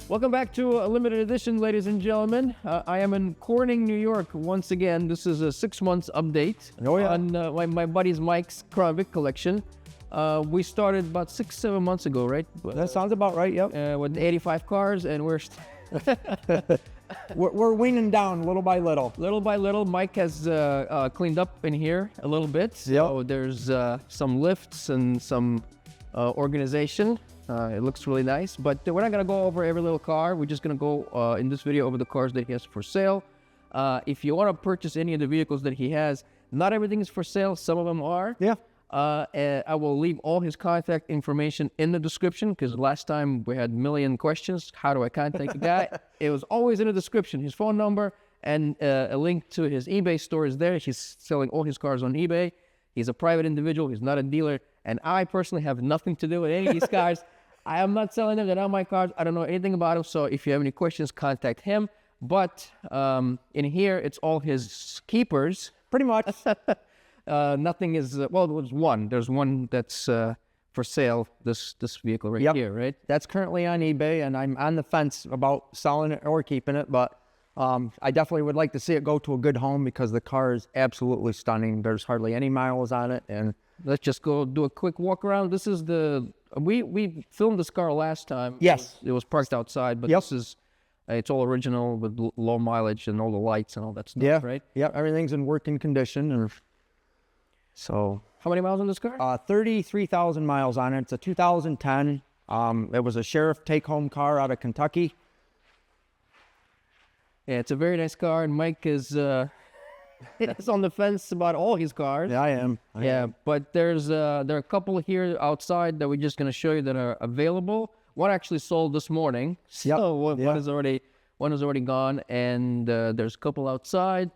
Welcome back to a limited edition, ladies and gentlemen. I am in Corning, New York once again. This is a 6 months update on my buddy's Mike's Car Vic collection. We started about 6-7 months ago, right? That sounds about right, yep. With 85 cars, and we're we're weaning down little by little. Little by little. Mike has cleaned up in here a little bit. So there's some lifts and some organization. It looks really nice, but we're not gonna go over every little car. We're just gonna go in this video over the cars that he has for sale. If you want to purchase any of the vehicles that he has, not everything is for sale. Some of them are. Yeah. And I will leave all his contact information in the description, because last time we had a million questions. How do I contact the guy? It was always in the description. His phone number and a link to his eBay store is there. He's selling all his cars on eBay. He's a private individual. He's not a dealer. And I personally have nothing to do with any of these cars. I am not selling them. They're not my cars. I don't know anything about them. So if you have any questions, contact him. But in here, it's all his keepers. Pretty much. Nothing is, well, there's one. There's one that's for sale, this vehicle right here, right? That's currently on eBay, and I'm on the fence about selling it or keeping it. But I definitely would like to see it go to a good home, because the car is absolutely stunning. There's hardly any miles on it. And let's just go do a quick walk around. This is we filmed this car last time. Yes. It was parked outside, but this is, it's all original with low mileage and all the lights and all that stuff, right? Yeah, everything's in working condition. And so, how many miles on this car? 33,000 miles on it. It's a 2010. It was a sheriff take-home car out of Kentucky. Yeah, it's a very nice car, and Mike is it's on the fence about all his cars. Yeah, I am. I am. But there are a couple here outside that we're just going to show you that are available. One actually sold this morning, so one is already gone, and there's a couple outside,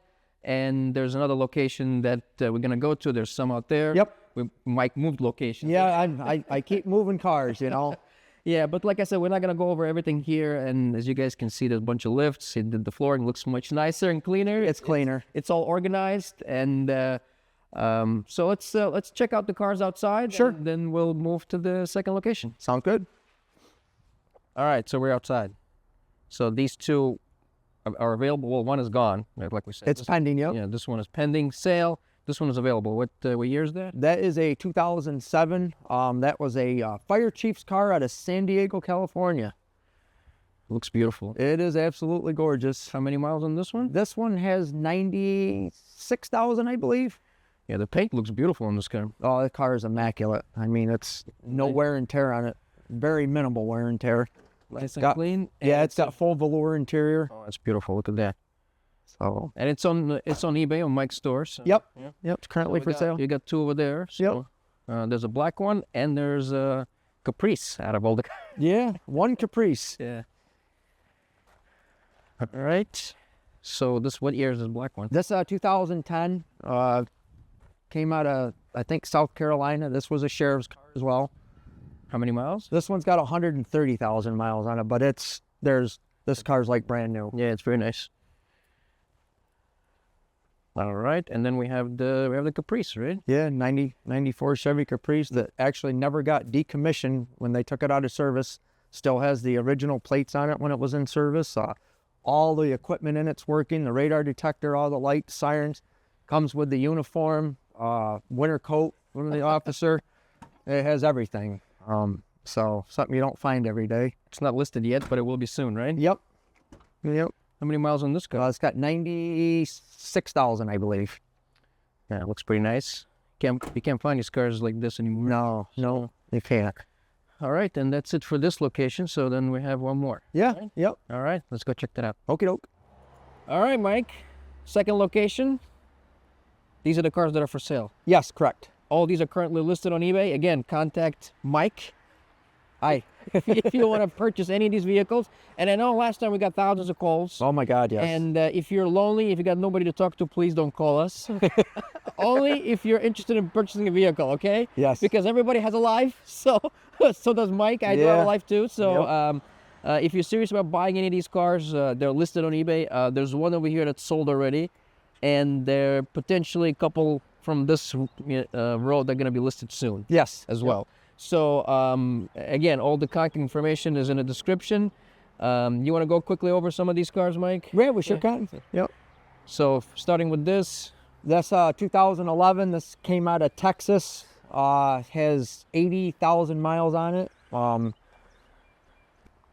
and there's another location that we're going to go to. There's some out there. Yep. Mike moved location. Yeah, I keep moving cars, you know. Yeah, but like I said, we're not going to go over everything here. And as you guys can see, there's a bunch of lifts. The flooring looks much nicer and cleaner. It's cleaner. It's all organized. And so let's check out the cars outside. Sure. And then we'll move to the second location. Sound good? All right, so we're outside. So these two are available. Well, one is gone, like we said. It's pending, yep. Yeah, this one is pending sale. This one is available. What year is that? That is a 2007. That was a fire chief's car out of San Diego, California. Looks beautiful. It is absolutely gorgeous. How many miles on this one? This one has 96,000, I believe. Yeah, the paint looks beautiful on this car. Oh, the car is immaculate. I mean, it's no wear and tear on it. Very minimal wear and tear. Nice and clean. Yeah, it's got full velour interior. Oh, that's beautiful. Look at that. So, and it's on eBay on Mike's store. So, yep. It's currently for sale. You got two over there. So, there's a black one, and there's a Caprice out of all the. Yeah, one Caprice. Yeah. All right. So what year is this black one? This 2010. Came out of, I think, South Carolina. This was a sheriff's car as well. How many miles? This one's got 130,000 miles on it, but this car's like brand new. Yeah, it's very nice. All right, and then we have the Caprice, right? Yeah, 94 Chevy Caprice that actually never got decommissioned when they took it out of service. Still has the original plates on it when it was in service. All the equipment in it's working, the radar detector, all the lights, sirens. Comes with the uniform, winter coat from the officer. It has everything. So something you don't find every day. It's not listed yet, but it will be soon, right? Yep. How many miles on this car? It's got 96,000, I believe. Yeah, it looks pretty nice. You can't find these cars like this anymore. No, you can't. All right, and that's it for this location. So then we have one more. Yeah, right? Yep. All right, let's go check that out. Okie doke. All right, Mike. Second location. These are the cars that are for sale. Yes, correct. All these are currently listed on eBay. Again, contact Mike. If you want to purchase any of these vehicles. And I know last time we got thousands of calls. Oh my God, yes. And if you're lonely, if you got nobody to talk to, please don't call us. Only if you're interested in purchasing a vehicle, okay? Yes. Because everybody has a life, so does Mike. I do have a life too. So if you're serious about buying any of these cars, they're listed on eBay. There's one over here that's sold already, and there are potentially a couple from this road that are going to be listed soon. Yes. As well. So again, all the contact information is in the description. You want to go quickly over some of these cars, Mike? Yeah, we sure can. Yep. So starting with this. That's 2011. This came out of Texas. Has 80,000 miles on it.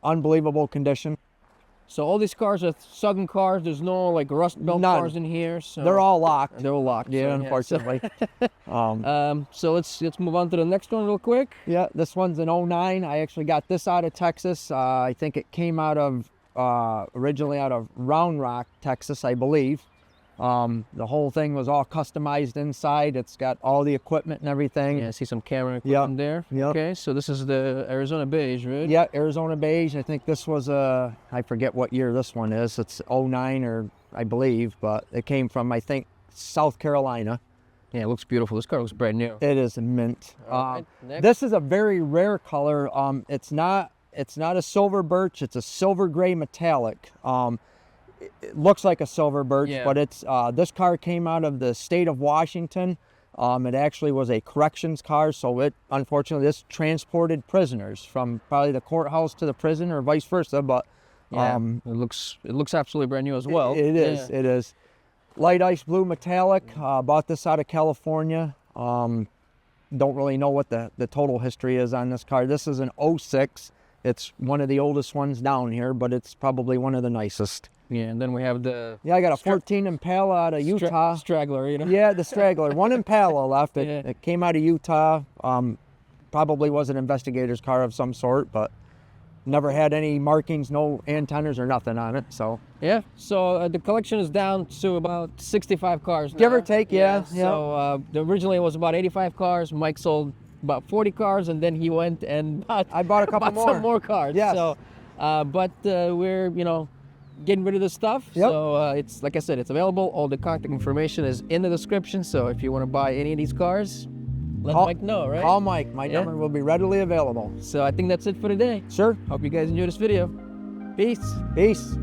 Unbelievable condition. So all these cars are Southern cars. There's no like rust belt None. cars in here. So They're all locked. they're all locked. Yeah, so, unfortunately. So let's move on to the next one real quick. Yeah, this one's an '09. I actually got this out of Texas. I think it came out of originally out of Round Rock, Texas, I believe. The whole thing was all customized inside. It's got all the equipment and everything. Yeah, I see some camera equipment there. Yep. Okay, so this is the Arizona beige, right? Yeah, Arizona beige. I think this was I forget what year this one is. It's '09 or I believe, but it came from, I think, South Carolina. Yeah, it looks beautiful. This car looks brand new. It is mint. All right, next. This is a very rare color. It's not a silver birch. It's a silver gray metallic. It looks like a silver birch, Yeah. but it's this car came out of the state of Washington. It actually was a corrections car, so it unfortunately this transported prisoners from probably the courthouse to the prison or vice versa. But Yeah, it looks absolutely brand new as well. It is. Yeah. It is. Light ice blue metallic. Bought this out of California. Don't really know what the total history is on this car. This is an '06. It's one of the oldest ones down here, but it's probably one of the nicest. Yeah, and then we have the Yeah, I got a 14 Impala out of Utah. straggler, you know. Yeah, the straggler. One Impala left. It, Yeah. it came out of Utah. Probably was an investigator's car of some sort, but never had any markings, no antennas or nothing on it. So Yeah, so the collection is down to about 65 cars Give now. or take, yeah. So originally it was about 85 cars. Mike sold about 40 cars, and then he went and I bought a couple bought some more cars. Yes. So, but we're getting rid of this stuff. Yep. So it's like I said, it's available. All the contact information is in the description. So if you want to buy any of these cars, let Mike know, right? Call Mike. My Yeah. number will be readily available. So I think that's it for today. Sure. Hope you guys enjoyed this video. Peace. Peace.